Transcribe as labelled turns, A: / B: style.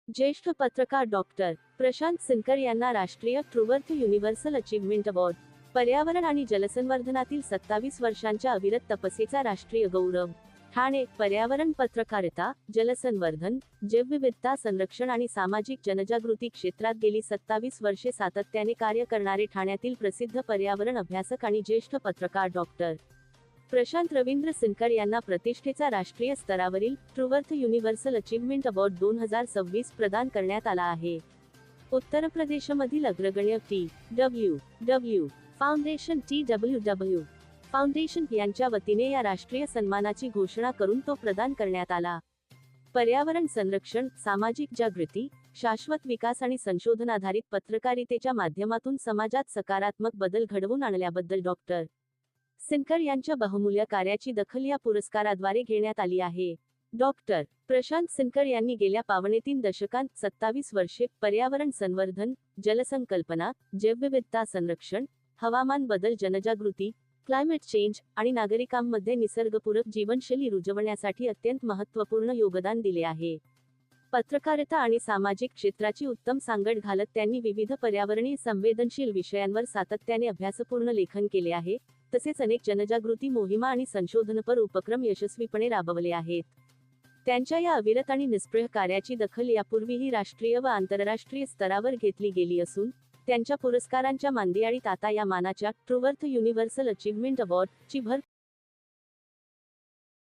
A: ज्येष्ठ पत्रकार डॉक्टर प्रशांत सिनकर यांना राष्ट्रीय ट्रुवर्थ युनिव्हर्सल अचीव्हमेंट अवॉर्ड. पर्यावरण आणि जलसंवर्धनातील 27 वर्षांच्या अविरत तपस्येचा राष्ट्रीय गौरव. ठाणे. पर्यावरण, पत्रकारिता, जलसंवर्धन, जैवविविधता संरक्षण आणि सामाजिक जनजागृती क्षेत्रात गेली 27 वर्षे सातत्याने कार्य करणारे ठाण्यातील प्रसिद्ध पर्यावरण अभ्यासक आणि ज्येष्ठ पत्रकार डॉक्टर प्रशांत रवींद्र सिनकर यांना प्रतिष्ठेचा राष्ट्रीय स्तरावरील ट्रुवर्थ युनिव्हर्सल अचीव्हमेंट अवॉर्ड 2026 प्रदान करण्यात आला आहे. उत्तर प्रदेशमधील अग्रगण्य TWW फाउंडेशन फाउंडेशन यांच्या वतीने या राष्ट्रीय सन्मानाची घोषणा करून तो प्रदान करण्यात आला. पर्यावरण संरक्षण, सामाजिक जागृती, शाश्वत विकास आणि संशोधनाधारित पत्रकारितेच्या माध्यमातून समाजात सकारात्मक बदल घडवून आणल्याबद्दल डॉक्टर सिनकर यांच्या बहुमूल्य कार्याची दखल या पुरस्काराद्वारे घेण्यात आली आहे. डॉक्टर प्रशांत सिनकर यांनी गेल्या 3.25 दशकांत 27 वर्षे पर्यावरण संवर्धन, जलसंकल्पना, जैवविविधता संरक्षण, हवामान बदल जनजागृती, क्लायमेट चेंज आणि नागरिकांमध्ये निसर्गपूरक जीवनशैली रुजवण्यासाठी अत्यंत महत्त्वपूर्ण योगदान दिले आहे. पत्रकारिता आणि सामाजिक क्षेत्राची उत्तम सांगड घालत त्यांनी विविध पर्यावरणीय संवेदनशील विषयांवर सातत्याने अभ्यासपूर्ण लेखन केले आहे. तसेच अनेक जनजागृती मोहिमा आणि संशोधनपर उपक्रम यशस्वीपणे राबवले आहेत. त्यांच्या या अविरत आणि निष्प्रह कार्याची दखल यापूर्वीही राष्ट्रीय व आंतरराष्ट्रीय स्तरावर घेतली गेली असून त्यांच्या पुरस्कारांच्या मानदियाळीत आता या मानाच्या ट्रुवर्थ युनिव्हर्सल अचीव्हमेंट अवॉर्ड ची भर